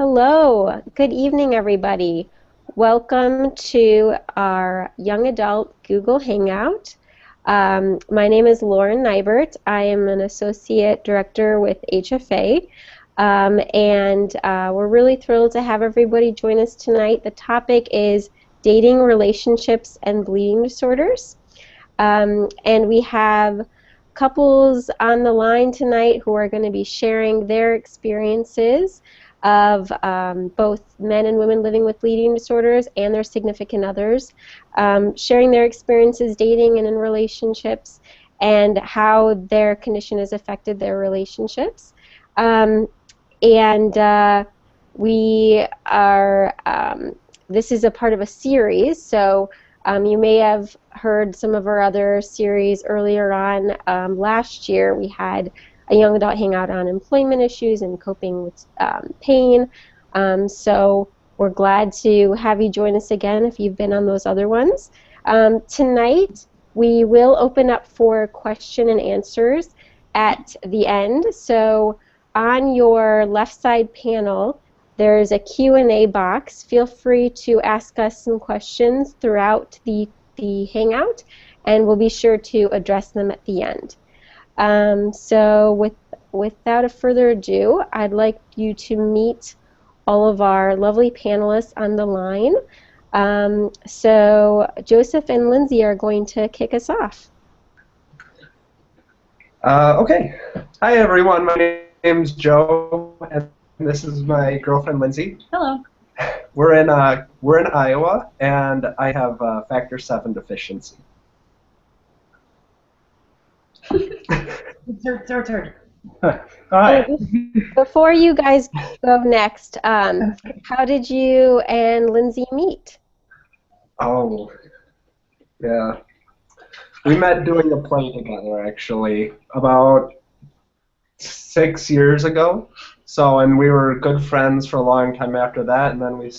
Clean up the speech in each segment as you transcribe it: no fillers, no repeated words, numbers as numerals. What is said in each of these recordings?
Hello, good evening, everybody. Welcome to our Young Adult Google Hangout. My name is Lauren Nybert. I am an Associate Director with HFA, and we're really thrilled to have everybody join us tonight. The topic is dating, relationships, and bleeding disorders. And we have couples on the line tonight who are going to be sharing their experiences of both men and women living with bleeding disorders and their significant others, sharing their experiences dating and in relationships and how their condition has affected their relationships. We are, this is a part of a series, so you may have heard some of our other series earlier on. Last year we had a young adult hangout on employment issues and coping with pain. So we're glad to have you join us again if you've been on those other ones. Tonight we will open up for question and answers at the end. So on your left side panel, there's a Q&A box. Feel free to ask us some questions throughout the Hangout, and we'll be sure to address them at the end. So without a further ado, I'd like you to meet all of our lovely panelists on the line. So Joseph and Lindsay are going to kick us off. Okay. Hi, everyone. My name's Joe, and this is my girlfriend, Lindsay. Hello. We're in Iowa, and I have factor 7 deficiency. It's our turn. All right. Before you guys go next, how did you and Lindsay meet? Oh, yeah. We met doing a play together, actually, about 6 years ago. So, and we were good friends for a long time after that, and then we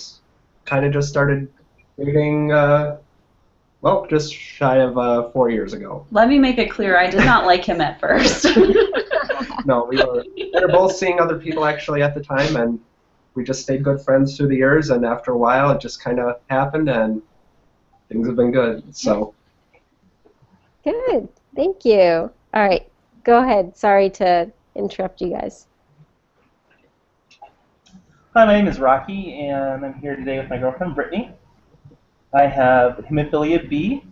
kind of just started dating, well, just shy of 4 years ago. Let me make it clear, I did not like him at first. No, we were both seeing other people actually at the time, and we just stayed good friends through the years, and after a while it just kind of happened, and things have been good, so. Good, thank you. All right, go ahead. Sorry to interrupt you guys. Hi, my name is Rocky, and I'm here today with my girlfriend, Brittany. I have hemophilia B.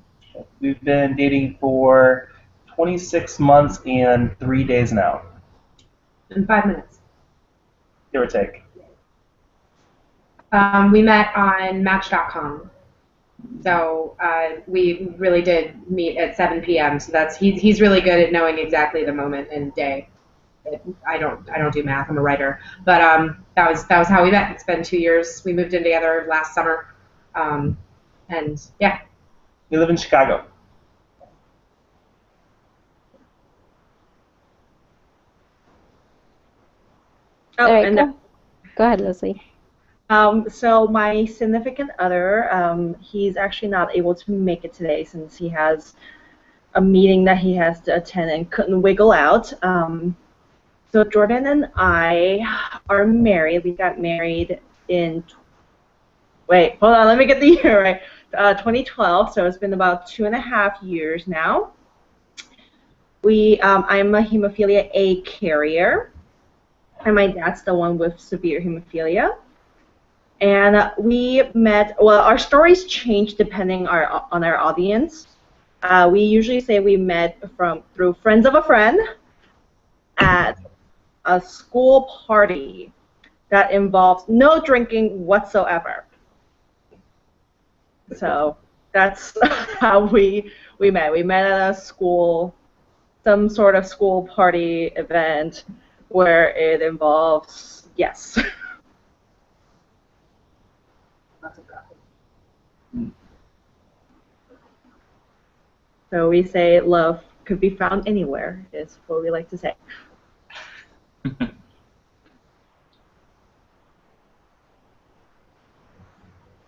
We've been dating for 26 months and 3 days now. In 5 minutes. Give or take. We met on Match.com. So we really did meet at 7 p.m. So that's he's really good at knowing exactly the moment and day. I don't do math. I'm a writer, but that was how we met. It's been 2 years. We moved in together last summer, and yeah. We live in Chicago. All right, go ahead, Leslie. So my significant other, he's actually not able to make it today since he has a meeting that he has to attend and couldn't wiggle out. So Jordan and I are married. We got married in, wait, hold on, let me get the year right. 2012, so it's been about 2.5 years now. I'm a hemophilia A carrier, and my dad's the one with severe hemophilia. And we met, well, our stories change depending on our audience. We usually say we met through friends of a friend at a school party that involves no drinking whatsoever. So that's how we met. We met at a school, some sort of school party event where it involves, yes. So we say love could be found anywhere, is what we like to say.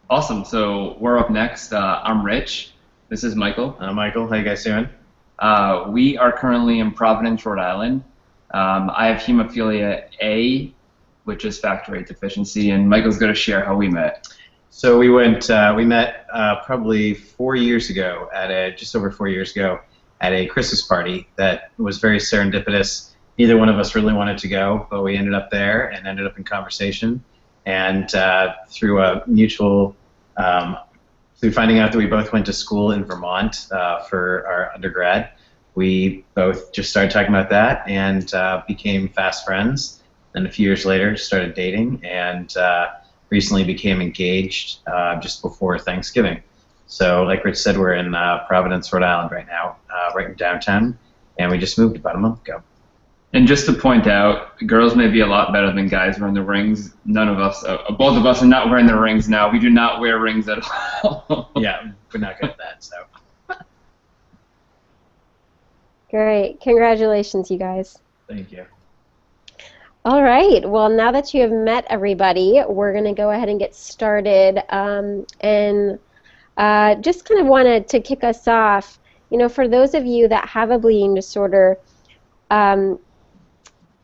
Awesome. So we're up next. I'm Rich. This is Michael. I'm Michael. How you guys doing? We are currently in Providence, Rhode Island. I have hemophilia A, which is factor VIII deficiency, and Michael's going to share how we met. So we met probably 4 years ago just over 4 years ago at a Christmas party that was very serendipitous. Neither one of us really wanted to go, but we ended up there and ended up in conversation. And through a mutual, through finding out that we both went to school in Vermont for our undergrad, we both just started talking about that and became fast friends. And a few years later, started dating and recently became engaged just before Thanksgiving. So, like Rich said, we're in Providence, Rhode Island right now, right in downtown, and we just moved about a month ago. And just to point out, girls may be a lot better than guys wearing the rings. None of us, both of us are not wearing the rings now. We do not wear rings at all. Yeah, we're not good at that, so. Great. Congratulations, you guys. Thank you. All right. Well, now that you have met everybody, we're going to go ahead and get started. Just kind of wanted to kick us off, for those of you that have a bleeding disorder,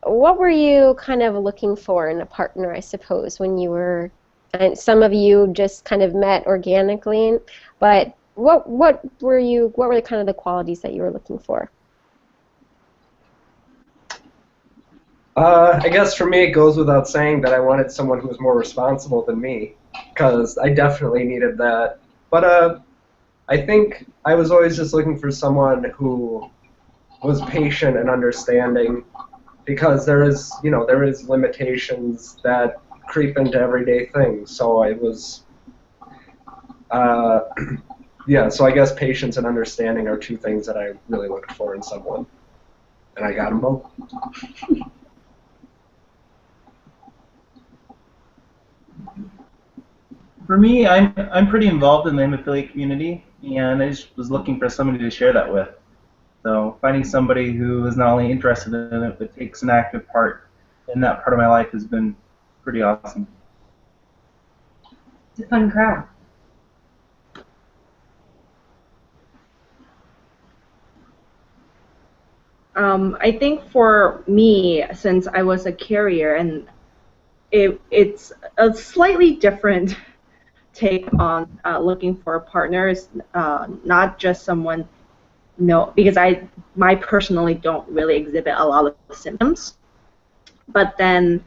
what were you kind of looking for in a partner, I suppose, when you were, and some of you just kind of met organically, but what were kind of the qualities that you were looking for? I guess for me it goes without saying that I wanted someone who was more responsible than me, because I definitely needed that. But I think I was always just looking for someone who was patient and understanding, because there is limitations that creep into everyday things. So I was, yeah. So I guess patience and understanding are two things that I really looked for in someone, and I got them both. For me, I'm pretty involved in the hemophilia community, and I just was looking for somebody to share that with. So finding somebody who is not only interested in it, but takes an active part in that part of my life has been pretty awesome. It's a fun crowd. I think for me, since I was a carrier, and it's a slightly different take on looking for a partner. Is not just someone, because I personally don't really exhibit a lot of symptoms, but then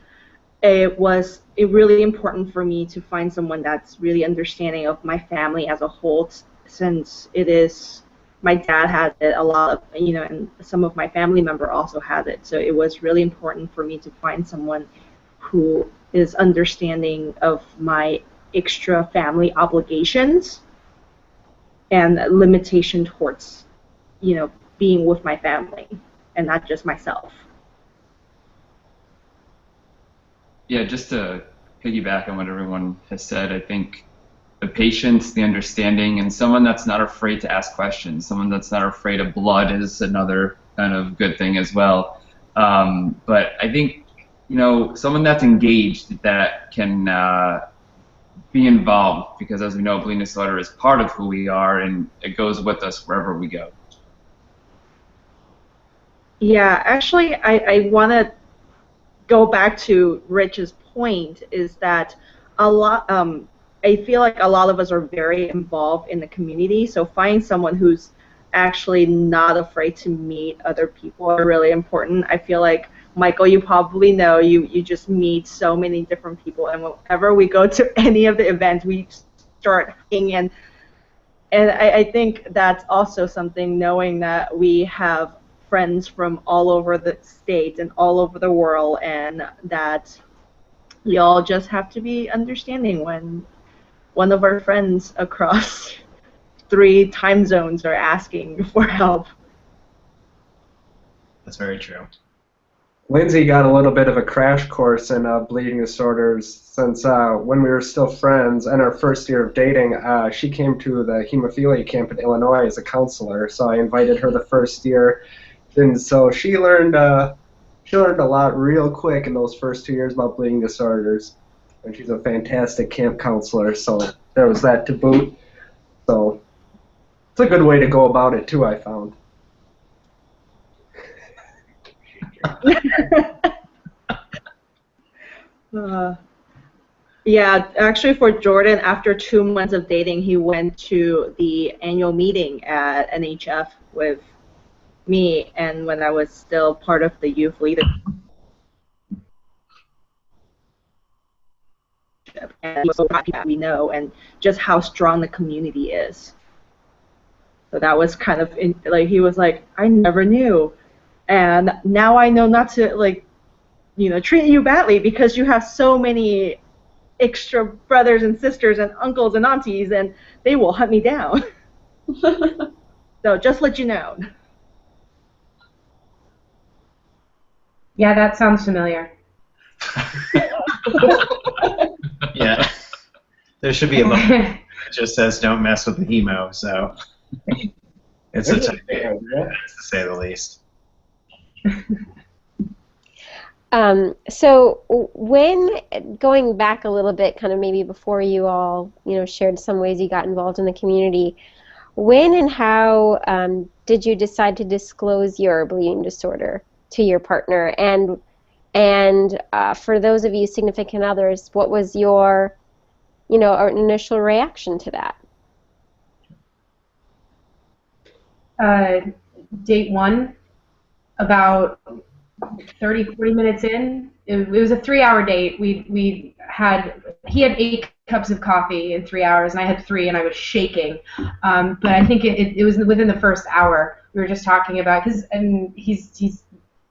it was really important for me to find someone that's really understanding of my family as a whole, since it is, my dad has it a lot of, and some of my family member also has it. So it was really important for me to find someone who is understanding of my extra family obligations and limitation towards, being with my family and not just myself. Yeah, just to piggyback on what everyone has said, I think the patience, the understanding, and someone that's not afraid to ask questions, someone that's not afraid of blood is another kind of good thing as well. But I think, someone that's engaged, that can be involved, because as we know, bleeding disorder is part of who we are, and it goes with us wherever we go. Yeah, actually, I want to go back to Rich's point, is that I feel like a lot of us are very involved in the community, so finding someone who's actually not afraid to meet other people are really important. I feel like, Michael, you probably know, you just meet so many different people, and whenever we go to any of the events, we start hanging. And I think that's also something, knowing that we have friends from all over the state and all over the world, and that we all just have to be understanding when one of our friends across 3 time zones are asking for help. That's very true. Lindsay got a little bit of a crash course in bleeding disorders, since when we were still friends and our first year of dating, she came to the hemophilia camp in Illinois as a counselor, so I invited her the first year, and so she learned a lot real quick in those first 2 years about bleeding disorders, and she's a fantastic camp counselor, so there was that to boot. So it's a good way to go about it too, I found. Yeah, actually for Jordan, after 2 months of dating, he went to the annual meeting at NHF with me, and when I was still part of the youth leadership, and he was so happy that we know, and just how strong the community is. So that was kind of like he was like, I never knew, and now I know not to treat you badly because you have so many extra brothers and sisters and uncles and aunties, and they will hunt me down. So just let you know. Yeah, that sounds familiar. Yeah. There should be a moment that just says don't mess with the hemo, so it's a tough game, to say the least. So when, going back a little bit, kind of maybe before you all, shared some ways you got involved in the community, when and how did you decide to disclose your bleeding disorder to your partner? And for those of you significant others, what was your, initial reaction to that? Date one, about 30, 40 minutes in. It was a 3-hour date. He had 8 cups of coffee in 3 hours, and I had 3, and I was shaking. But I think it was within the first hour. We were just talking about, because he's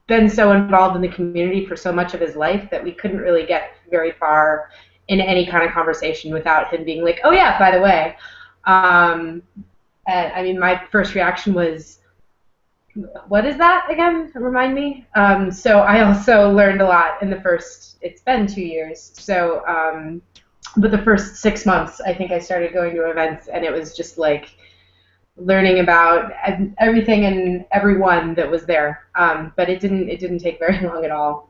been so involved in the community for so much of his life that we couldn't really get very far in any kind of conversation without him being like, oh yeah, by the way. My first reaction was, what is that again? Remind me. So I also learned a lot in the first, it's been 2 years. So, but the first 6 months, I think I started going to events, and it was just like learning about everything and everyone that was there. But it didn't take very long at all.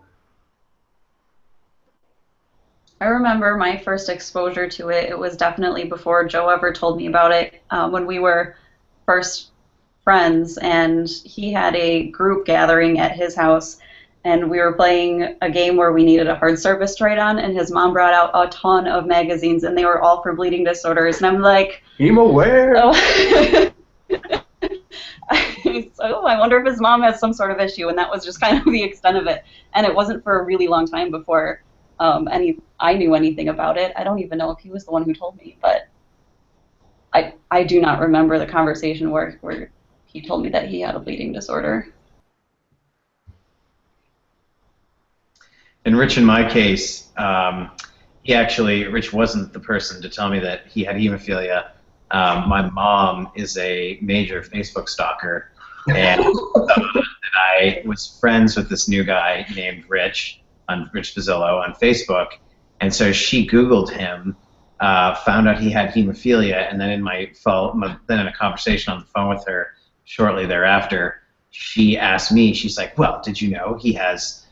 I remember my first exposure to it. It was definitely before Joe ever told me about it, when we were first friends, and he had a group gathering at his house, and we were playing a game where we needed a hard surface to write on, and his mom brought out a ton of magazines, and they were all for bleeding disorders, and I'm like, I'm aware. oh. So I wonder if his mom has some sort of issue, and that was just kind of the extent of it, and it wasn't for a really long time before I knew anything about it. I don't even know if he was the one who told me, but I do not remember the conversation where he told me that he had a bleeding disorder. And Rich, in my case, Rich wasn't the person to tell me that he had hemophilia. My mom is a major Facebook stalker, and I was friends with this new guy named Rich Pizzillo on Facebook, and so she Googled him, found out he had hemophilia, and then in a conversation on the phone with her shortly thereafter, she asked me, she's like, well, did you know he has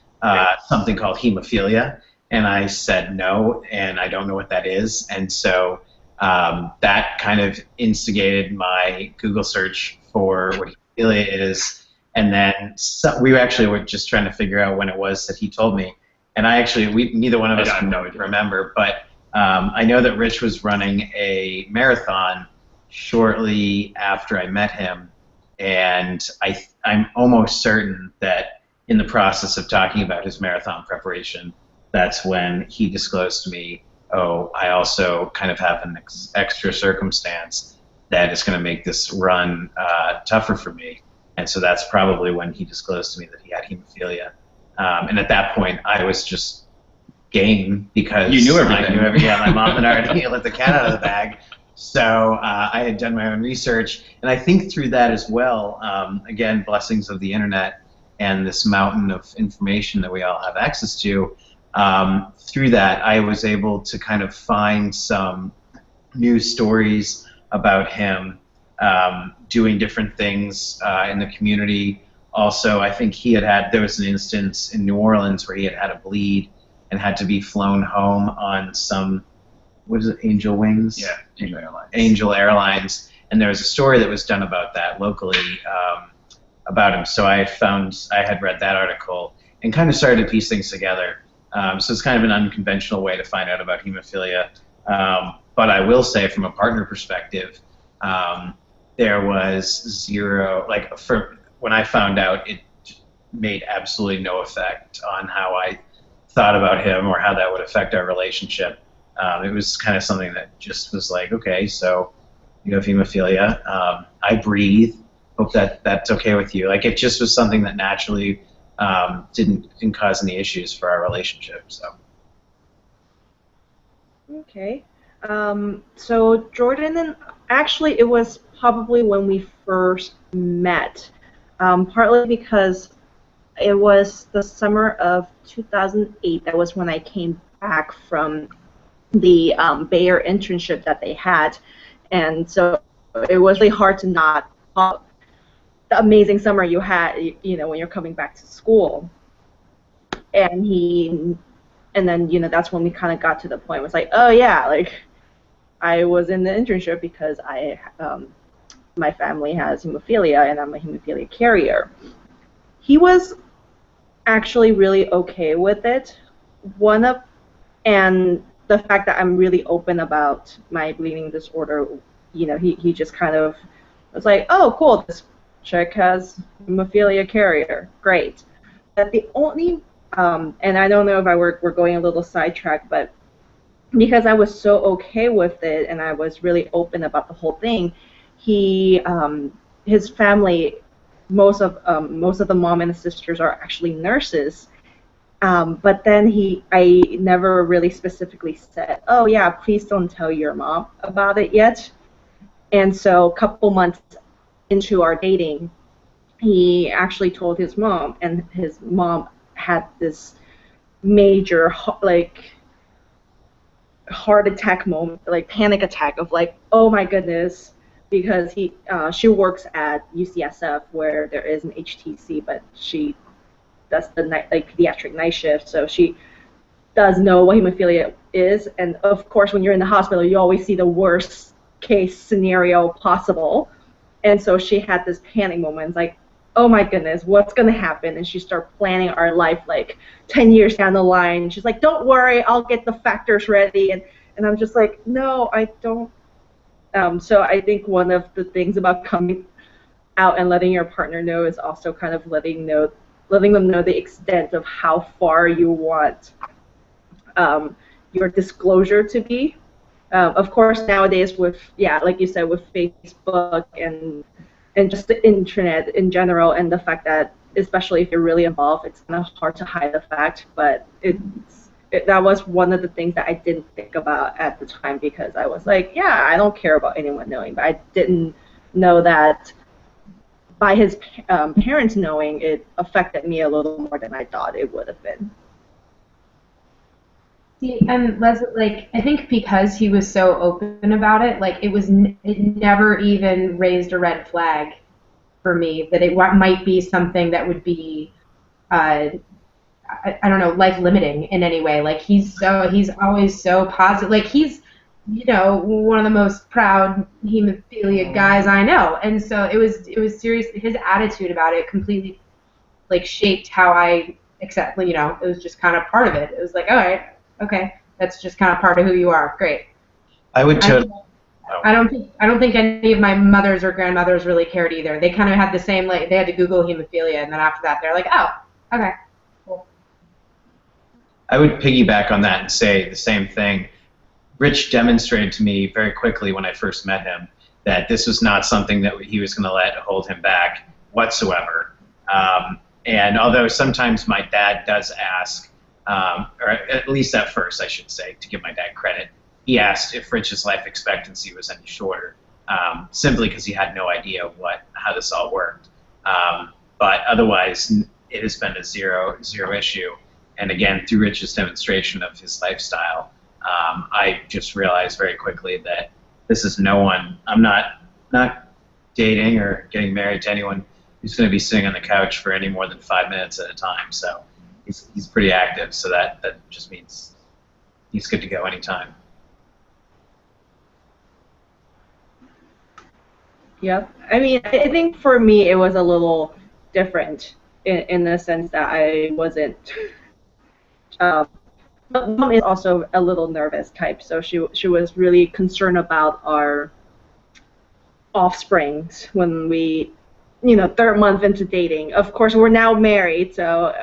something called hemophilia? And I said no, and I don't know what that is. And so that kind of instigated my Google search for what hemophilia is. And then we actually were just trying to figure out when it was that he told me. And neither one of us can remember, but I know that Rich was running a marathon shortly after I met him, and I'm almost certain that in the process of talking about his marathon preparation, that's when he disclosed to me, oh, I also kind of have an extra circumstance that is going to make this run tougher for me. And so that's probably when he disclosed to me that he had hemophilia. And at that point, I was just game because you knew everything. I knew everything. Yeah, my mom had already let the cat out of the bag. So I had done my own research, and I think through that as well, again, blessings of the internet and this mountain of information that we all have access to, through that I was able to kind of find some new stories about him doing different things in the community. Also, I think there was an instance in New Orleans where he had a bleed and had to be flown home on some, what is it, Angel Wings? Yeah, Angel Airlines. Angel Airlines. And there was a story that was done about that locally about him. So I had read that article and kind of started to piece things together. So it's kind of an unconventional way to find out about hemophilia. But I will say, from a partner perspective, there was zero, like, when I found out, it made absolutely no effect on how I thought about him or how that would affect our relationship. It was kind of something that just was like, okay, so you have hemophilia. I breathe. Hope that that's okay with you. Like, it just was something that naturally didn't cause any issues for our relationship. So. Okay. So Jordan, and actually, it was probably when we first met, partly because it was the summer of 2008. That was when I came back from the Bayer internship that they had, and so it was really hard to not talk the amazing summer you had, you know, when you're coming back to school. And then, you know, that's when we kind of got to the point. It was like, oh yeah, like, I was in the internship because my family has hemophilia and I'm a hemophilia carrier. He was actually really okay with it. And the fact that I'm really open about my bleeding disorder, you know, he just kind of was like, oh, cool, this chick has hemophilia carrier, great. But the only, and I don't know if we're going a little sidetracked, but because I was so okay with it and I was really open about the whole thing, his family, most of the mom and the sisters are actually nurses. But then I never really specifically said, oh yeah, please don't tell your mom about it yet. And so a couple months into our dating, he actually told his mom, and his mom had this major heart attack moment, like panic attack of like, oh my goodness, because she works at UCSF where there is an HTC, but she does the pediatric night shift, so she does know what hemophilia is. And of course, when you're in the hospital, you always see the worst case scenario possible. And so she had this panic moment, like, oh my goodness, what's going to happen? And she started planning our life like 10 years down the line. She's like, don't worry, I'll get the factors ready. And I'm just like, no, I don't. So I think one of the things about coming out and letting your partner know is also kind of letting them know the extent of how far you want your disclosure to be. Of course, nowadays with, yeah, like you said, with Facebook and just the internet in general, and the fact that, especially if you're really involved, it's kind of hard to hide the fact. But that was one of the things that I didn't think about at the time, because I was like, yeah, I don't care about anyone knowing. But I didn't know that by his parents knowing, it affected me a little more than I thought it would have been. See, and like, I think because he was so open about it, like, it never even raised a red flag for me that it might be something that would be, I don't know, life limiting in any way. Like, he's always so positive. Like, he's, you know, one of the most proud hemophilia guys I know, and so it was serious. His attitude about it completely, like, shaped how I accept. You know, it was just kind of part of it. It was like, all right. Okay, that's just kind of part of who you are. Great. I would totally. I don't think any of my mothers or grandmothers really cared either. They kind of had the same, like, they had to Google hemophilia, and then after that they're like, oh, okay, cool. I would piggyback on that and say the same thing. Rich demonstrated to me very quickly when I first met him that this was not something that he was going to let hold him back whatsoever. And although sometimes my dad does ask, or at least at first, I should say, to give my dad credit, he asked if Rich's life expectancy was any shorter, simply because he had no idea how this all worked. But otherwise, it has been a zero issue. And again, through Rich's demonstration of his lifestyle, I just realized very quickly that this is no one. I'm not dating or getting married to anyone who's going to be sitting on the couch for any more than 5 minutes at a time. So he's pretty active, so that just means he's good to go anytime. Yep. I mean, I think for me it was a little different in the sense that I wasn't But mom is also a little nervous type, so she was really concerned about our offsprings when we, third month into dating. Of course, we're now married, so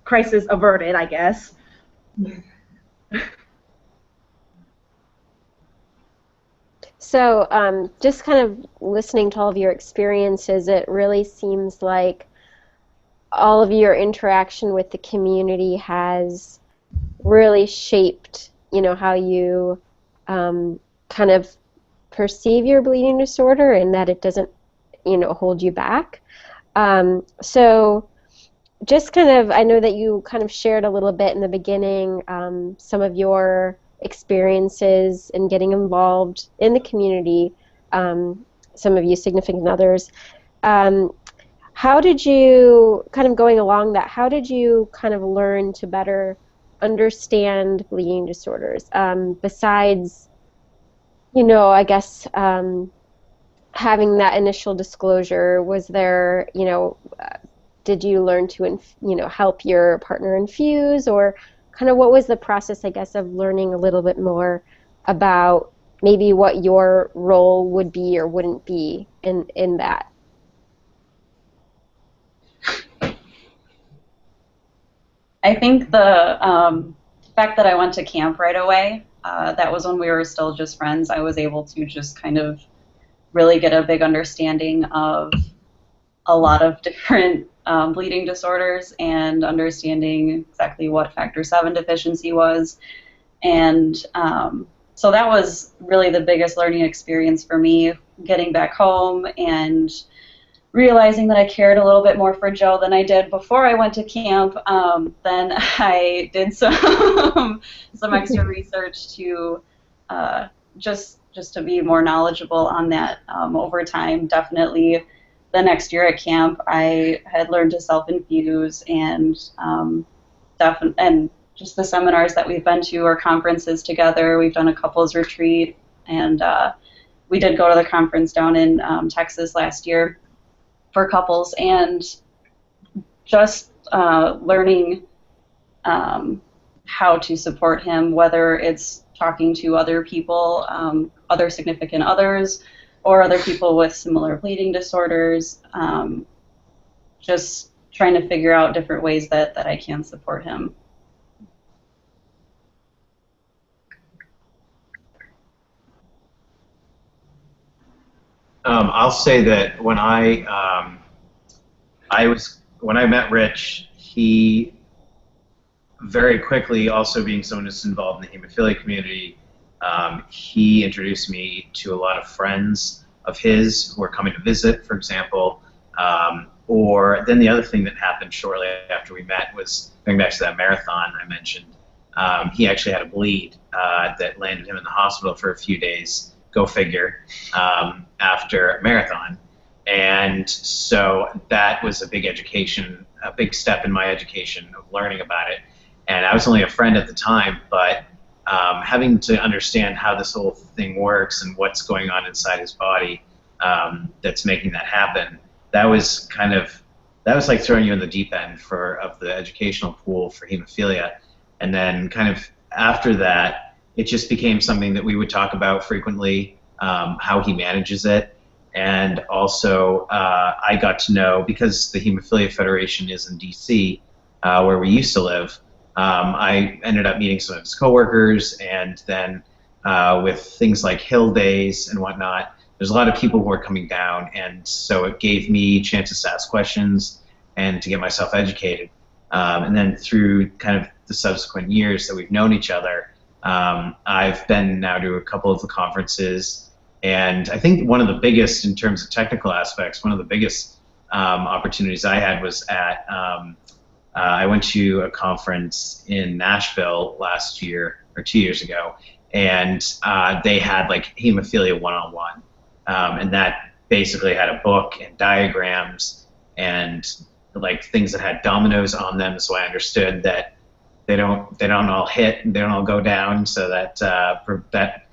crisis averted, I guess. So, just kind of listening to all of your experiences, it really seems like all of your interaction with the community has really shaped, how you kind of perceive your bleeding disorder and that it doesn't, hold you back. So just kind of, I know that you kind of shared a little bit in the beginning some of your experiences in getting involved in the community, some of you significant others. How did you, kind of going along that, how did you kind of learn to better understand bleeding disorders? Besides, I guess having that initial disclosure, was there, did you learn to, help your partner infuse, or kind of what was the process, I guess, of learning a little bit more about maybe what your role would be or wouldn't be in that? I think the fact that I went to camp right away, that was when we were still just friends. I was able to just kind of really get a big understanding of a lot of different bleeding disorders and understanding exactly what factor 7 deficiency was. And so that was really the biggest learning experience for me, getting back home and realizing that I cared a little bit more for Joe than I did before I went to camp. Then I did some extra research to just to be more knowledgeable on that over time. Definitely the next year at camp, I had learned to self-infuse, and and just the seminars that we've been to or conferences together. We've done a couples retreat, and we did go to the conference down in Texas last year for couples, and just learning how to support him, whether it's talking to other people, other significant others, or other people with similar bleeding disorders, just trying to figure out different ways that I can support him. I'll say that when I met Rich, he very quickly, also being someone who's involved in the hemophilia community, he introduced me to a lot of friends of his who were coming to visit, for example. Or then the other thing that happened shortly after we met was, going back to that marathon I mentioned, he actually had a bleed that landed him in the hospital for a few days. Go figure, after a marathon. And so that was a big education, a big step in my education of learning about it. And I was only a friend at the time, but having to understand how this whole thing works and what's going on inside his body that's making that happen, that was like throwing you in the deep end of the educational pool for hemophilia. And then kind of after that, it just became something that we would talk about frequently, how he manages it. And also, I got to know, because the Hemophilia Federation is in D.C., where we used to live, I ended up meeting some of his coworkers, and then with things like Hill Days and whatnot, there's a lot of people who are coming down, and so it gave me chances to ask questions and to get myself educated. And then through kind of the subsequent years that we've known each other, I've been now to a couple of the conferences, and I think one of the biggest, in terms of technical aspects, one of the biggest opportunities I had was at, I went to a conference in Nashville last year, or 2 years ago, and they had like Hemophilia 101, and that basically had a book and diagrams and like things that had dominoes on them, so I understood that they don't all hit and they don't all go down, so that that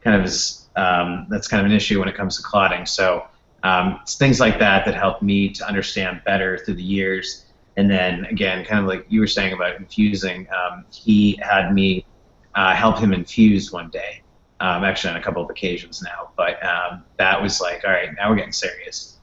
kind of is that's kind of an issue when it comes to clotting. So it's things like that that helped me to understand better through the years. And then again, kind of like you were saying about infusing, he had me help him infuse one day, actually on a couple of occasions now. But that was like, all right, now we're getting serious.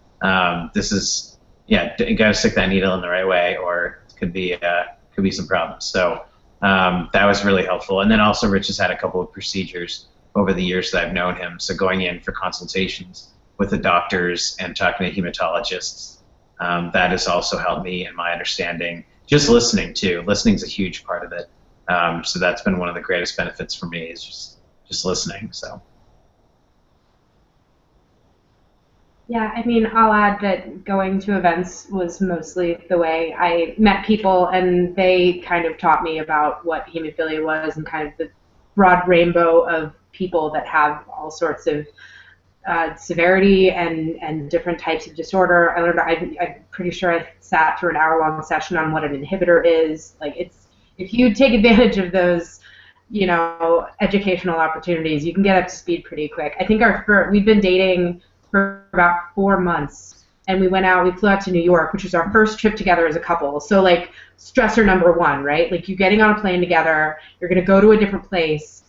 This is, yeah, you got to stick that needle in the right way, or it could be some problems. So that was really helpful. And then also, Rich has had a couple of procedures over the years that I've known him. So going in for consultations with the doctors and talking to hematologists, that has also helped me in my understanding. Just listening too. Listening is a huge part of it. So that's been one of the greatest benefits for me, is just listening. So. Yeah, I mean, I'll add that going to events was mostly the way I met people, and they kind of taught me about what hemophilia was and kind of the broad rainbow of people that have all sorts of severity and different types of disorder. I learned, I'm pretty sure I sat through an hour-long session on what an inhibitor is. Like, if you take advantage of those, you know, educational opportunities, you can get up to speed pretty quick. I think we've been dating for about 4 months, and we flew out to New York, which was our first trip together as a couple. So like, stressor number one, right? Like, you getting on a plane together, you're going to go to a different place.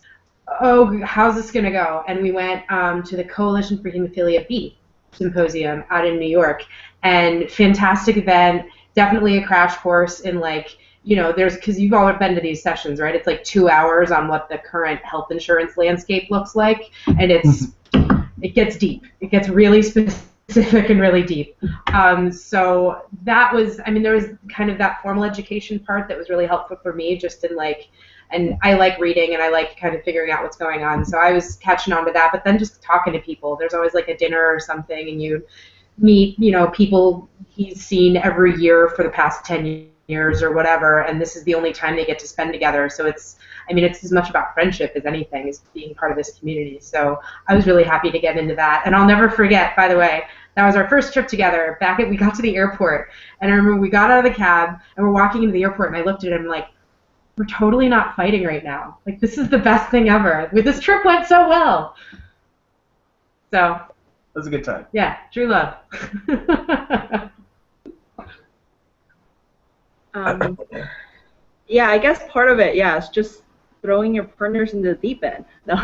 Oh, how's this going to go? And we went to the Coalition for Hemophilia B symposium out in New York, and fantastic event, definitely a crash course in, like, you know, because you've all been to these sessions, right? It's like 2 hours on what the current health insurance landscape looks like, and it gets deep. It gets really specific and really deep. So that was, I mean, there was kind of that formal education part that was really helpful for me, just in like, and I like reading and I like kind of figuring out what's going on. So I was catching on to that, but then just talking to people. There's always like a dinner or something, and you meet, you know, people he's seen every year for the past 10 years or whatever, and this is the only time they get to spend together. So it's as much about friendship as anything, as being part of this community. So I was really happy to get into that. And I'll never forget, by the way, that was our first trip together. We got to the airport, and I remember we got out of the cab and we're walking into the airport, and I looked at him like, we're totally not fighting right now. Like, this is the best thing ever. This trip went so well. So. It was a good time. Yeah, true love. Yeah, I guess part of it, yeah, is just throwing your partners into the deep end, no?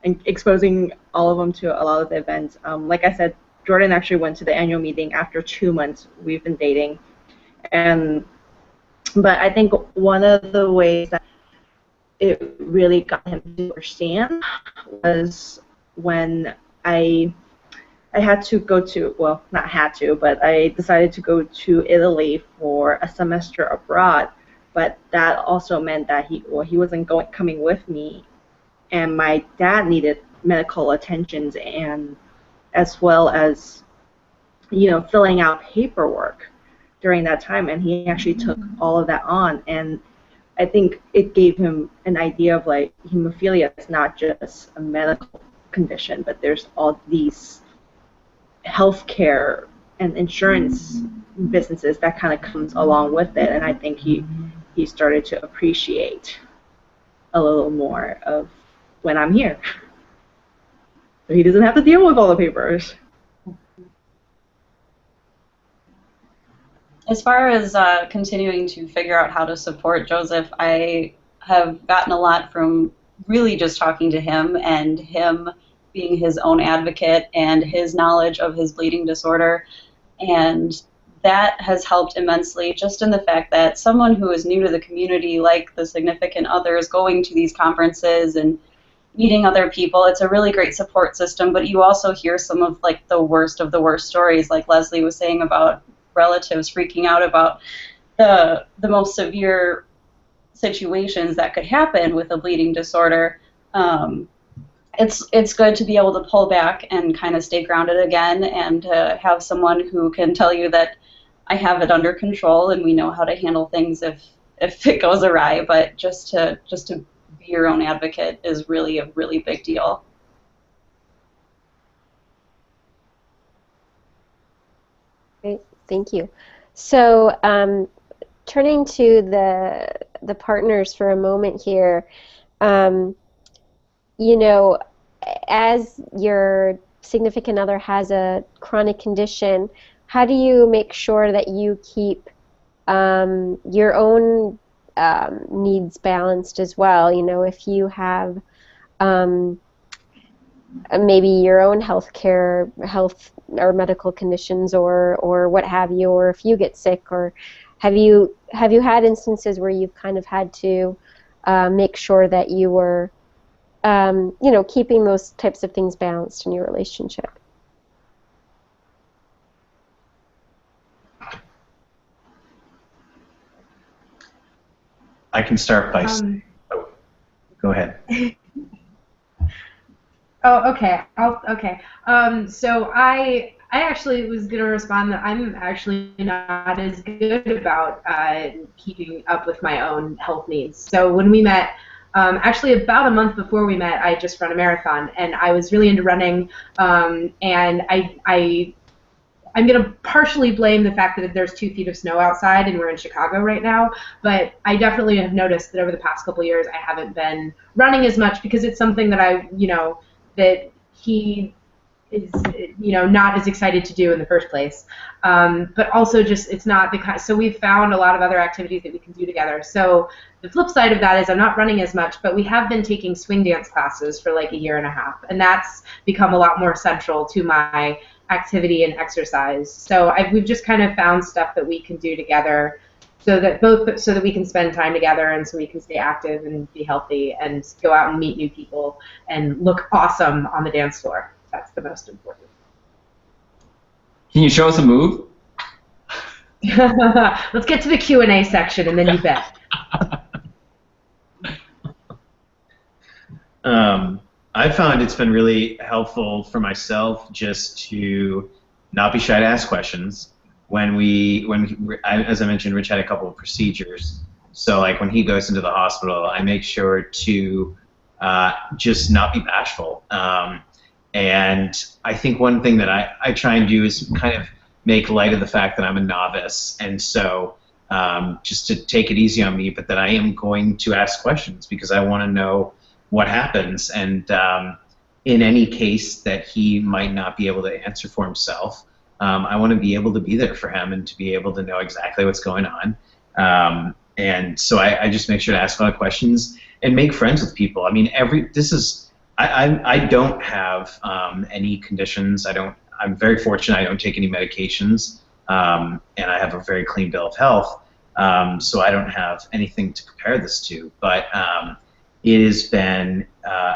And exposing all of them to a lot of the events. Like I said, Jordan actually went to the annual meeting after 2 months we've been dating, but I think one of the ways that it really got him to understand was when I had to go to, well, not had to, but I decided to go to Italy for a semester abroad. But that also meant that he wasn't coming with me, and my dad needed medical attentions, and as well as, you know, filling out paperwork during that time, and he actually took all of that on. And I think it gave him an idea of, like, hemophilia is not just a medical condition, but there's all these healthcare and insurance businesses that kind of comes along with it, and I think he started to appreciate a little more of when I'm here. So he doesn't have to deal with all the papers. As far as continuing to figure out how to support Joseph, I have gotten a lot from really just talking to him, and him being his own advocate and his knowledge of his bleeding disorder. And that has helped immensely, just in the fact that someone who is new to the community, like the significant others, going to these conferences and meeting other people, it's a really great support system. But you also hear some of, like, the worst of the worst stories, like Leslie was saying about relatives freaking out about the most severe situations that could happen with a bleeding disorder. It's good to be able to pull back and kind of stay grounded again, and have someone who can tell you that I have it under control and we know how to handle things if it goes awry. But just to be your own advocate is really a really big deal. Great, thank you. So turning to the partners for a moment here, you know, as your significant other has a chronic condition, how do you make sure that you keep your own needs balanced as well. You know, if you have maybe your own health or medical conditions or what have you, or if you get sick, or have you had instances where you've kind of had to make sure that you were you know, keeping those types of things balanced in your relationship? I can start by. Oh, go ahead. Oh, okay. Okay. So I actually was going to respond that I'm actually not as good about keeping up with my own health needs. So when we met, actually about a month before we met, I had just run a marathon, and I was really into running, and I'm going to partially blame the fact that there's 2 feet of snow outside and we're in Chicago right now, but I definitely have noticed that over the past couple of years I haven't been running as much because it's something that that he is, not as excited to do in the first place. But also just it's not the kind, so we've found a lot of other activities that we can do together. So the flip side of that is I'm not running as much, but we have been taking swing dance classes for like a year and a half, and that's become a lot more central to my activity and exercise. So we've just kind of found stuff that we can do together so that we can spend time together and so we can stay active and be healthy and go out and meet new people and look awesome on the dance floor. That's the most important. Can you show us a move? Let's get to the Q&A section and then you bet. I found it's been really helpful for myself just to not be shy to ask questions. As I mentioned, Rich had a couple of procedures. So like when he goes into the hospital, I make sure to just not be bashful. And I think one thing that I try and do is kind of make light of the fact that I'm a novice. And so just to take it easy on me, but that I am going to ask questions because I want to know what happens. And in any case that he might not be able to answer for himself, I want to be able to be there for him and to be able to know exactly what's going on. And so I just make sure to ask a lot of questions and make friends with people. I mean, I don't have any conditions. I'm very fortunate. I don't take any medications, and I have a very clean bill of health. So I don't have anything to compare this to. But it has been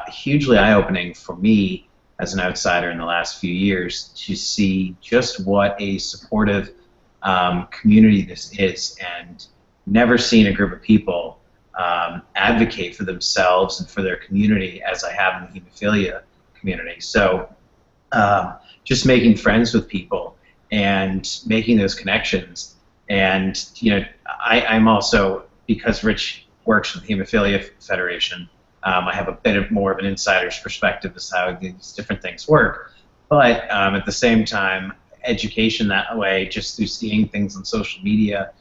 hugely eye-opening for me as an outsider in the last few years to see just what a supportive community this is, and never seen a group of people advocate for themselves and for their community as I have in the hemophilia community. So just making friends with people and making those connections. And I'm also, because Rich works with the Hemophilia Federation, I have a bit more of an insider's perspective as to how these different things work. But at the same time, education that way, just through seeing things on social media,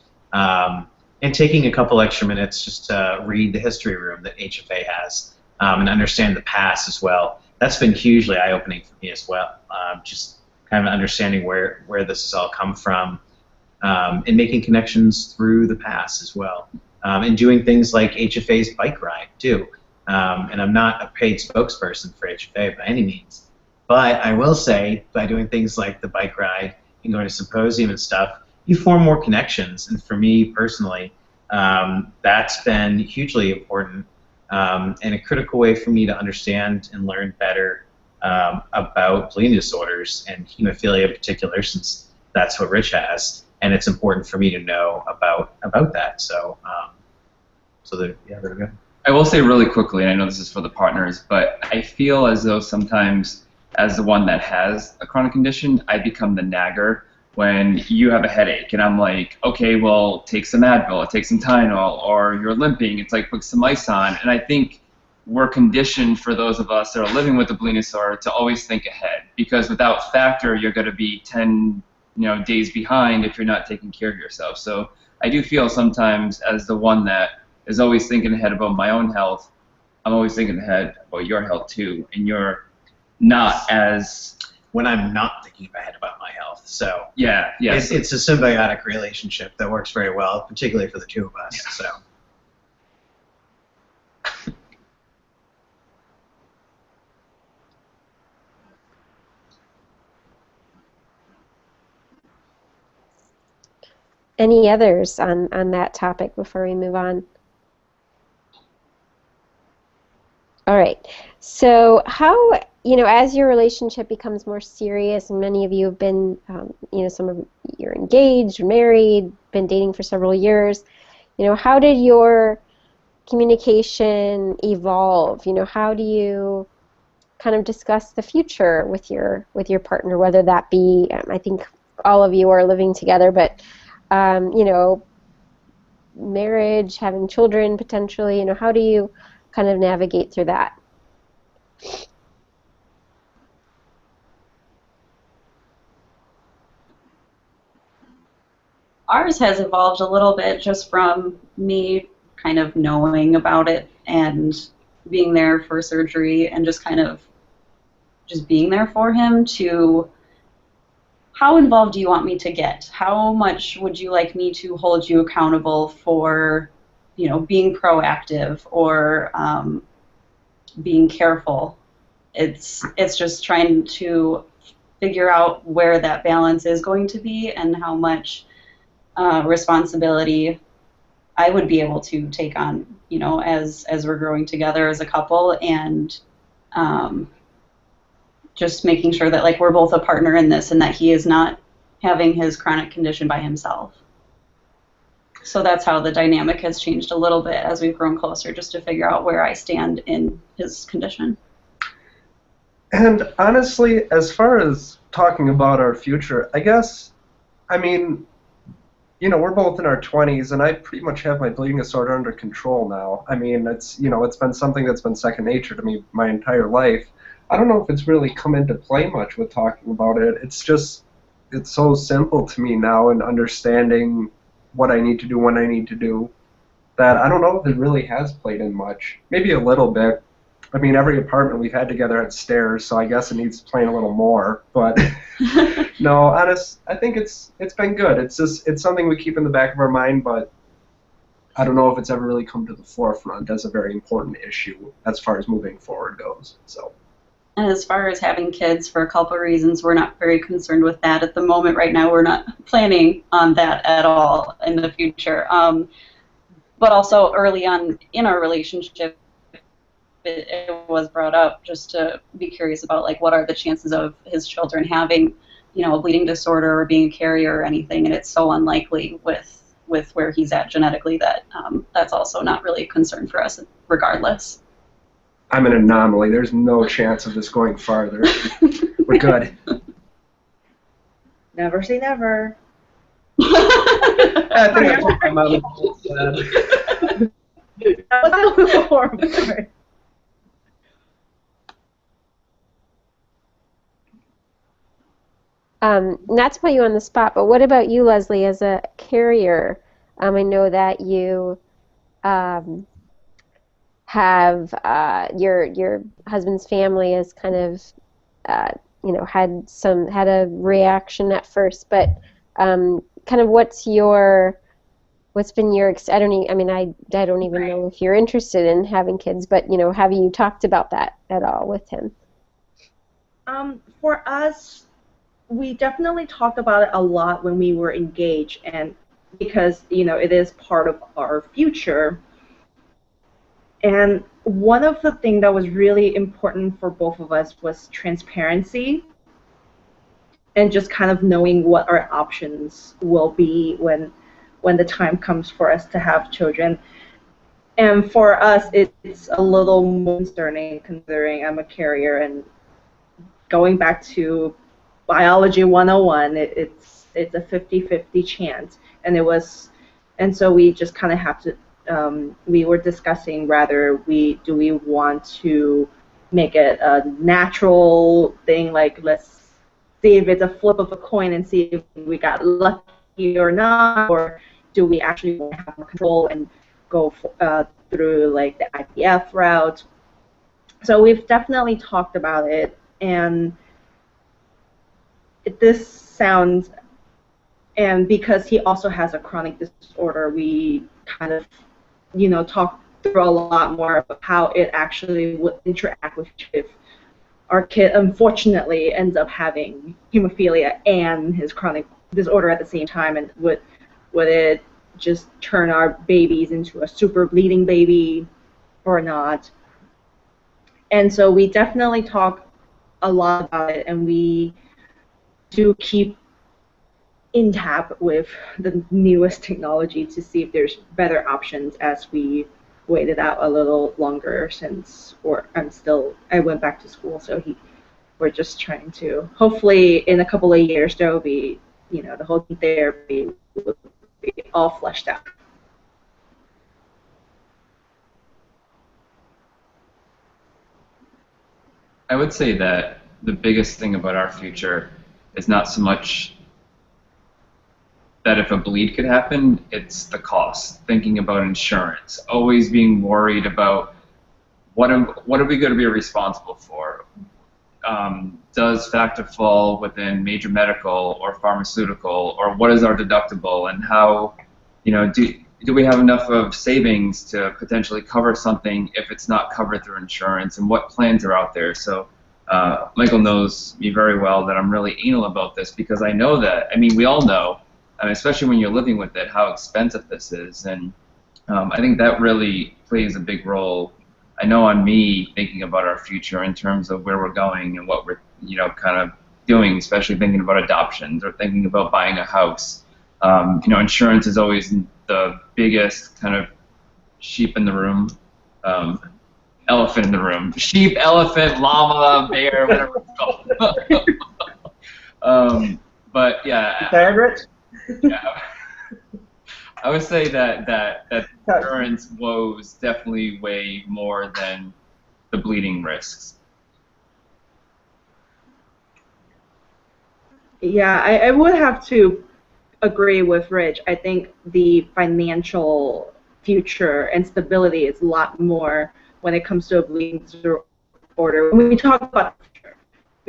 and taking a couple extra minutes just to read the history room that HFA has, and understand the past as well. That's been hugely eye-opening for me as well. Just kind of understanding where this has all come from, and making connections through the past as well. And doing things like HFA's bike ride, too. And I'm not a paid spokesperson for HFA by any means. But I will say, by doing things like the bike ride and going to symposium and stuff, you form more connections. And for me personally, that's been hugely important, and a critical way for me to understand and learn better about bleeding disorders and hemophilia in particular, since that's what Rich has. And it's important for me to know about that. So, there we go. I will say really quickly, and I know this is for the partners, but I feel as though sometimes, as the one that has a chronic condition, I become the nagger when you have a headache, and I'm like, okay, well, take some Advil, or take some Tylenol, or you're limping, it's like, put some ice on. And I think we're conditioned, for those of us that are living with a bleeding disorder, to always think ahead, because without factor, you're going to be 10 days behind if you're not taking care of yourself. So I do feel sometimes, as the one that is always thinking ahead about my own health, I'm always thinking ahead about your health too, and you're not as when I'm not thinking ahead about my health. So Yeah, yes. it's a symbiotic relationship that works very well, particularly for the two of us. Yeah. So. Any others on that topic before we move on? All right. So how, as your relationship becomes more serious, and many of you have been, some of you're engaged, married, been dating for several years, how did your communication evolve? How do you kind of discuss the future with your partner, whether that be, I think all of you are living together, but marriage, having children potentially, how do you kind of navigate through that? Ours has evolved a little bit just from me kind of knowing about it and being there for surgery and just kind of just being there for him to how involved do you want me to get? How much would you like me to hold you accountable for, being proactive or being careful? It's just trying to figure out where that balance is going to be and how much responsibility I would be able to take on, as we're growing together as a couple, and just making sure that like we're both a partner in this and that he is not having his chronic condition by himself. So that's how the dynamic has changed a little bit as we've grown closer, just to figure out where I stand in his condition. And honestly, as far as talking about our future, I guess, we're both in our 20s, and I pretty much have my bleeding disorder under control now. It's been something that's been second nature to me my entire life. I don't know if it's really come into play much with talking about it. It's so simple to me now in understanding what I need to do when I need to do that I don't know if it really has played in much. Maybe a little bit. Every apartment we've had together had stairs, so I guess it needs playing a little more. But no, I think it's been good. It's something we keep in the back of our mind, but I don't know if it's ever really come to the forefront as a very important issue as far as moving forward goes. So. And as far as having kids, for a couple of reasons, we're not very concerned with that at the moment. Right now, we're not planning on that at all in the future. But also early on in our relationship, it was brought up just to be curious about like what are the chances of his children having, a bleeding disorder or being a carrier or anything, and it's so unlikely with where he's at genetically that that's also not really a concern for us regardless. I'm an anomaly. There's no chance of this going farther. We're good. Never say never. I think that's what my mom said. That was a little horrible. Not to put you on the spot, but what about you, Leslie, as a carrier? I know that you have your husband's family has kind of had a reaction at first, but kind of what's been your I don't even know if you're interested in having kids, but have you talked about that at all with him? For us, we definitely talked about it a lot when we were engaged, and because it is part of our future. And one of the things that was really important for both of us was transparency and just kind of knowing what our options will be when the time comes for us to have children. And for us, it's a little more concerning considering I'm a carrier, and going back to biology 101, it's a 50-50 chance, and so we just kind of have to. We were discussing whether do we want to make it a natural thing, like let's see if it's a flip of a coin and see if we got lucky or not, or do we actually want to have more control and go through like the IVF route. So we've definitely talked about it, and this sounds, and because he also has a chronic disorder, we kind of, talk through a lot more about how it actually would interact with if our kid unfortunately ends up having hemophilia and his chronic disorder at the same time, and would it just turn our babies into a super bleeding baby or not? And so we definitely talk a lot about it, and we do keep in tap with the newest technology to see if there's better options as we waited out a little longer since, I went back to school, so we're just trying to, hopefully in a couple of years there will be, the whole therapy will be all fleshed out. I would say that the biggest thing about our future is not so much that if a bleed could happen, it's the cost. Thinking about insurance, always being worried about what are we going to be responsible for? Does factor fall within major medical or pharmaceutical, or what is our deductible, and how, do we have enough of savings to potentially cover something if it's not covered through insurance, and what plans are out there? So Michael knows me very well that I'm really anal about this, because I know that, we all know, especially when you're living with it, how expensive this is, and I think that really plays a big role. I know on me thinking about our future in terms of where we're going and what we're, kind of doing, especially thinking about adoptions or thinking about buying a house. Insurance is always the biggest kind of sheep in the room, elephant in the room. Sheep, elephant, llama, bear, whatever it's called. But yeah. Tired, Rich? Yeah. I would say that insurance woes definitely weigh more than the bleeding risks. Yeah, I would have to agree with Rich. I think the financial future and stability is a lot more when it comes to a bleeding disorder. When we talk about the future,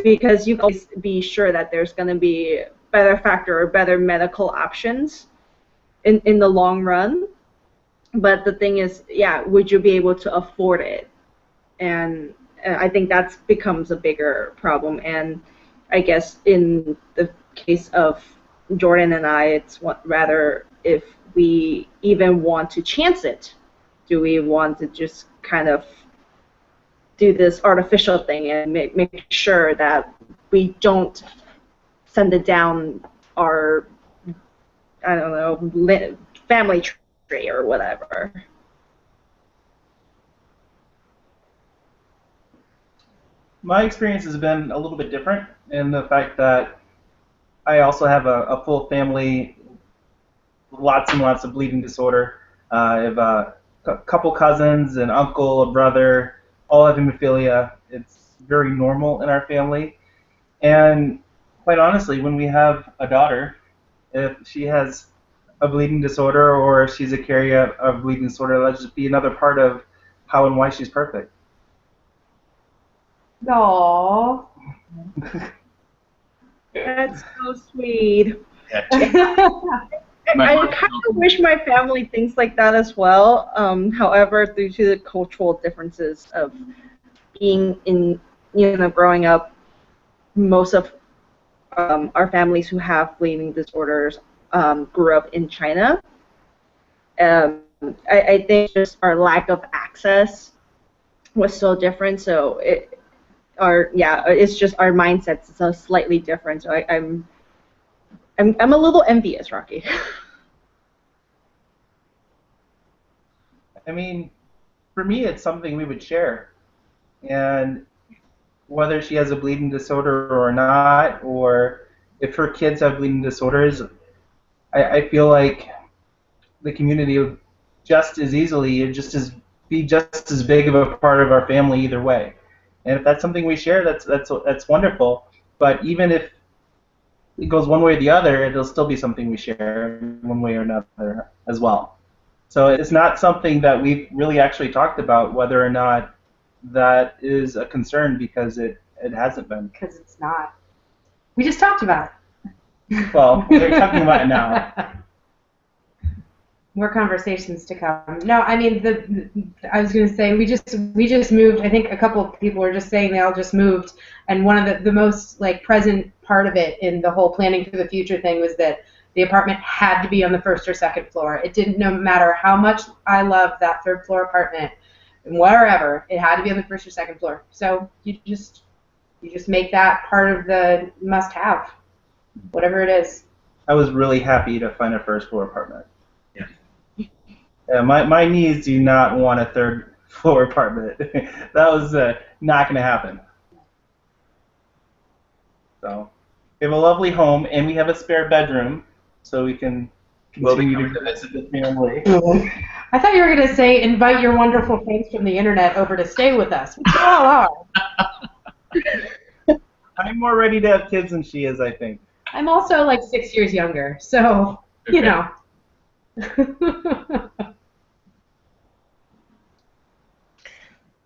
because you can always be sure that there's going to be better factor or better medical options in the long run. But the thing is, yeah, would you be able to afford it? And I think that becomes a bigger problem. And I guess in the case of Jordan and I, it's rather if we even want to chance it, do we want to just kind of do this artificial thing and make sure that we don't send it down our, I don't know, family tree or whatever. My experience has been a little bit different in the fact that I also have a full family, lots and lots of bleeding disorder. I have a couple cousins, an uncle, a brother, all have hemophilia. It's very normal in our family. And quite honestly, when we have a daughter, if she has a bleeding disorder or if she's a carrier of bleeding disorder, that'll just be another part of how and why she's perfect. Aww. That's so sweet. Yeah. I kind of wish my family thinks like that as well. However, due to the cultural differences of being in, growing up, most of our families who have bleeding disorders grew up in China. I think just our lack of access was so different. So it's just our mindsets so slightly different. So I'm a little envious, Rocky. I mean, for me, it's something we would share. And whether she has a bleeding disorder or not, or if her kids have bleeding disorders, I feel like the community would just as easily be just as big of a part of our family either way. And if that's something we share, that's wonderful. But even if it goes one way or the other, it'll still be something we share one way or another as well. So it's not something that we've really actually talked about whether or not that is a concern, because it hasn't been. Because it's not. We just talked about Well, they're talking about it now. it. More conversations to come. No, I mean I was going to say we just moved. I think a couple of people were just saying they all just moved, and one of the most like present part of it in the whole planning for the future thing was that the apartment had to be on the first or second floor. It didn't no matter how much I loved that third floor apartment, wherever it had to be on the first or second floor. So you just make that part of the must-have, whatever it is. I was really happy to find a first floor apartment. Yeah. Yeah, my needs do not want a third floor apartment. That was not going to happen. So we have a lovely home, and we have a spare bedroom, so we can continue to visit the family. I thought you were going to say invite your wonderful friends from the internet over to stay with us, which you all are. I'm more ready to have kids than she is, I think. I'm also like 6 years younger, so, you know.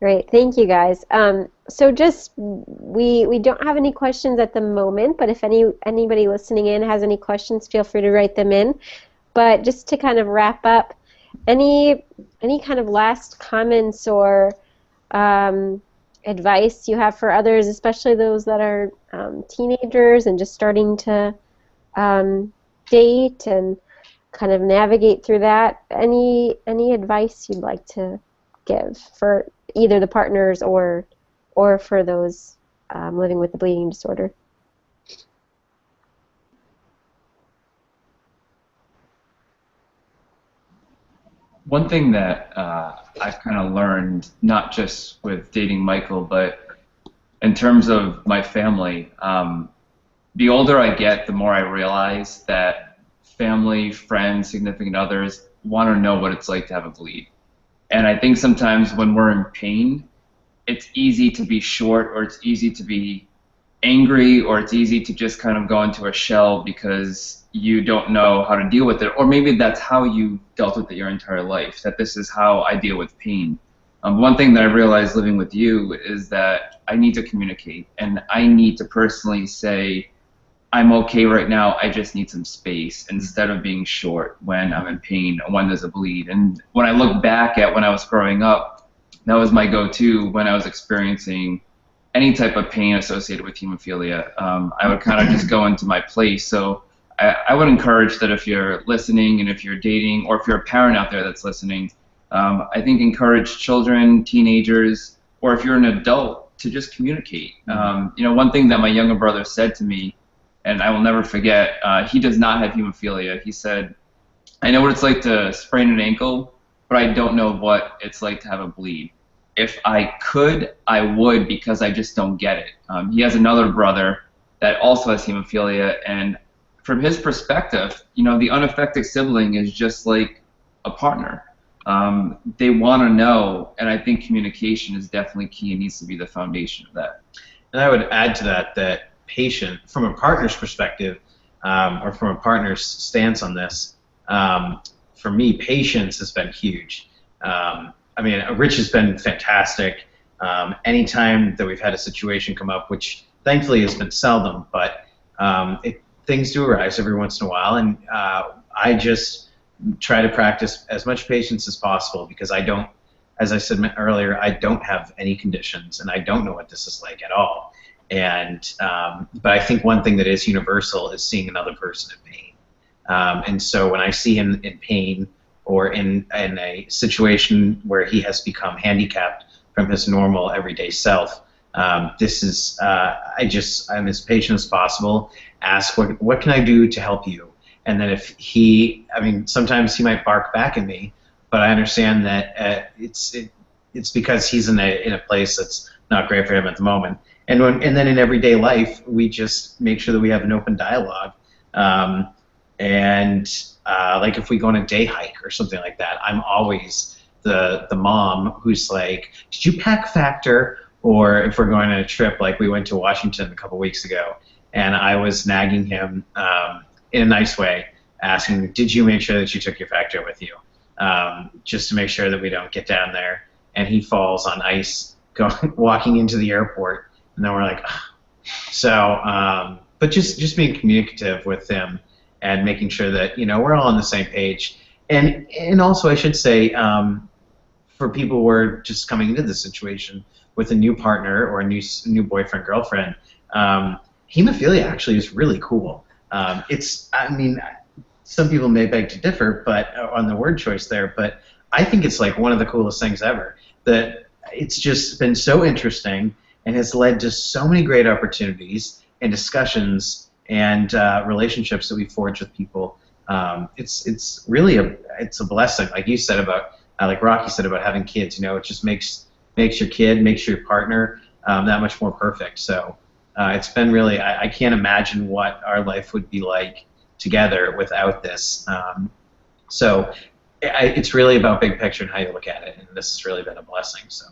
Great, thank you guys. So just we don't have any questions at the moment, but if anybody listening in has any questions, feel free to write them in. But just to kind of wrap up, any kind of last comments or advice you have for others, especially those that are teenagers and just starting to date and kind of navigate through that? Any advice you'd like to give for either the partners or for those living with the bleeding disorder? One thing that I've kind of learned, not just with dating Michael, but in terms of my family, the older I get, the more I realize that family, friends, significant others want to know what it's like to have a bleed. And I think sometimes when we're in pain, it's easy to be short, or it's easy to be angry, or it's easy to just kind of go into a shell because you don't know how to deal with it. Or maybe that's how you dealt with it your entire life, that this is how I deal with pain. One thing that I realized living with you is that I need to communicate, and I need to personally say, I'm okay right now, I just need some space, instead of being short when I'm in pain or when there's a bleed. And when I look back at when I was growing up, that was my go-to when I was experiencing any type of pain associated with hemophilia. I would kind of just go into my place. So I would encourage that if you're listening and if you're dating, or if you're a parent out there that's listening, I think encourage children, teenagers, or if you're an adult, to just communicate. You know, one thing that my younger brother said to me, and I will never forget, he does not have hemophilia. He said, I know what it's like to sprain an ankle, but I don't know what it's like to have a bleed. If I could, I would, because I just don't get it. He has another brother that also has hemophilia, and from his perspective, you know, the unaffected sibling is just like a partner. They want to know, and I think communication is definitely key and needs to be the foundation of that. And I would add to that patient, from a partner's perspective, or from a partner's stance on this, for me, patience has been huge. I mean, Rich has been fantastic. Anytime that we've had a situation come up, which thankfully has been seldom, but things do arise every once in a while, and I just try to practice as much patience as possible, because I don't, as I said earlier, I don't have any conditions, and I don't know what this is like at all. And but I think one thing that is universal is seeing another person in pain. And so when I see him in pain, or in a situation where he has become handicapped from his normal everyday self, this is I'm as patient as possible. Ask what can I do to help you, and then if he, I mean, sometimes he might bark back at me, but I understand that it's because he's in a place that's not great for him at the moment. And then in everyday life, we just make sure that we have an open dialogue. Like if we go on a day hike or something like that, I'm always the mom who's like, did you pack Factor? Or if we're going on a trip, like we went to Washington a couple weeks ago, and I was nagging him in a nice way, asking, did you make sure that you took your Factor with you? Just to make sure that we don't get down there. And he falls on ice walking into the airport. And then we're like, ugh. So, but just being communicative with him and making sure that we're all on the same page. And also I should say, for people who are just coming into this situation with a new partner or a new boyfriend, girlfriend, hemophilia actually is really cool. I mean, some people may beg to differ, but on the word choice there, but I think it's like one of the coolest things ever. That it's just been so interesting and has led to so many great opportunities and discussions and relationships that we forge with people. It's really a blessing, like you said about, like Rocky said about having kids. It just makes your kid, makes your partner that much more perfect. So it's been really, I can't imagine what our life would be like together without this. So it's really about big picture and how you look at it, and this has really been a blessing. So.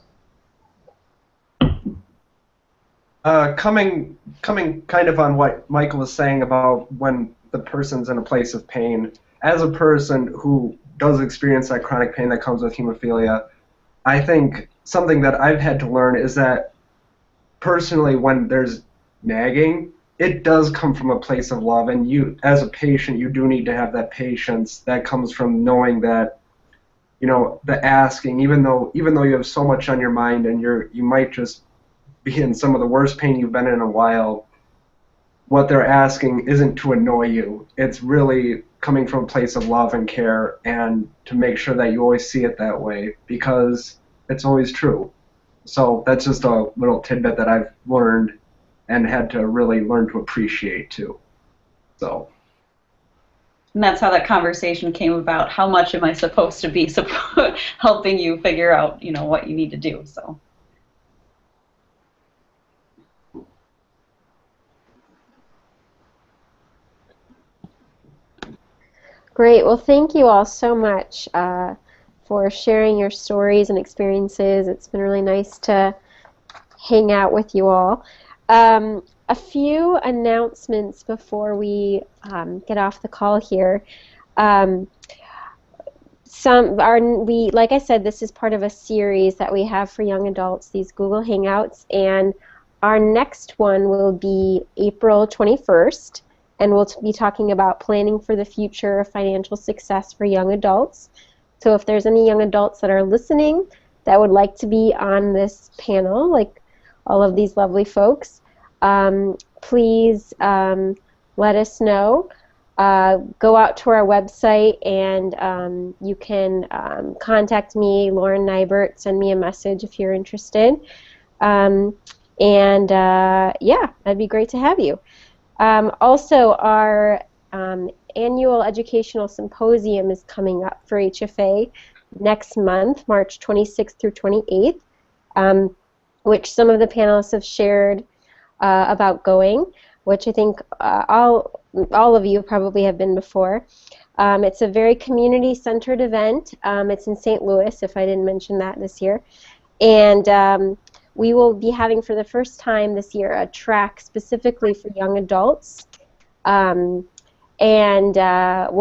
Coming kind of on what Michael was saying about when the person's in a place of pain, as a person who does experience that chronic pain that comes with hemophilia, I think something that I've had to learn is that personally when there's nagging, it does come from a place of love, and you, as a patient, you do need to have that patience that comes from knowing that, the asking, even though you have so much on your mind and you might just be in some of the worst pain you've been in a while, what they're asking isn't to annoy you. It's really coming from a place of love and care, and to make sure that you always see it that way, because it's always true. So that's just a little tidbit that I've learned and had to really learn to appreciate too. So. And that's how that conversation came about. How much am I supposed to be helping you figure out, what you need to do? So. Great. Well, thank you all so much for sharing your stories and experiences. It's been really nice to hang out with you all. A few announcements before we get off the call here. Like I said, this is part of a series that we have for young adults, these Google Hangouts, and our next one will be April 21st. And we'll be talking about planning for the future of financial success for young adults. So if there's any young adults that are listening that would like to be on this panel, like all of these lovely folks, please let us know. Go out to our website and you can contact me, Lauren Nybert, send me a message if you're interested. Yeah, that'd be great to have you. Also, our annual educational symposium is coming up for HFA next month, March 26th through 28th, which some of the panelists have shared about going, which I think all of you probably have been before. It's a very community-centered event. It's in St. Louis, if I didn't mention that this year. And we will be having for the first time this year a track specifically for young adults. We'll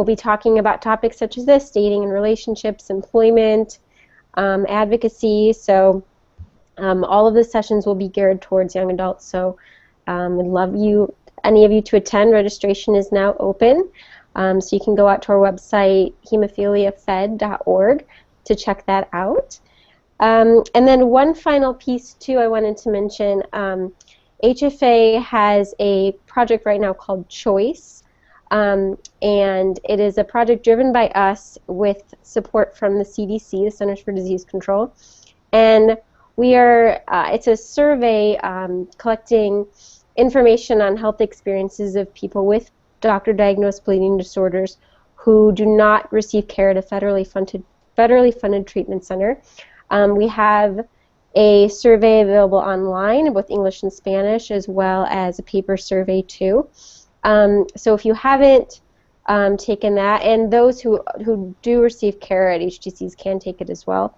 be talking about topics such as this: dating and relationships, employment, advocacy. So all of the sessions will be geared towards young adults. So we'd love any of you to attend. Registration is now open. So you can go out to our website, hemophiliafed.org, to check that out. And then one final piece, too, I wanted to mention. HFA has a project right now called Choice, and it is a project driven by us with support from the CDC, the Centers for Disease Control. And it's a survey collecting information on health experiences of people with doctor-diagnosed bleeding disorders who do not receive care at a federally funded treatment center. We have a survey available online, both English and Spanish, as well as a paper survey too. So if you haven't taken that, and those who do receive care at HTCs can take it as well,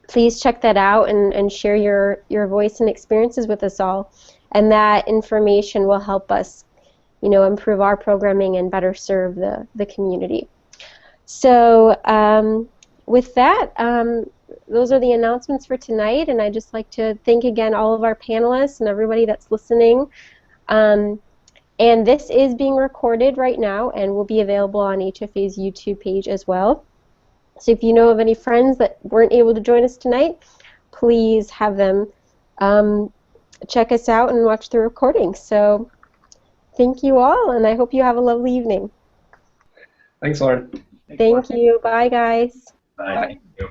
please check that out and share your voice and experiences with us all. And that information will help us, improve our programming and better serve the community. So with that, those are the announcements for tonight, and I'd just like to thank again all of our panelists and everybody that's listening And this is being recorded right now and will be available on HFA's YouTube page as well. So if you know of any friends that weren't able to join us tonight, please have them check us out and watch the recording. So thank you all, and I hope you have a lovely evening. Thanks, Lauren. Thank you. Bye, guys. Bye. Thank you.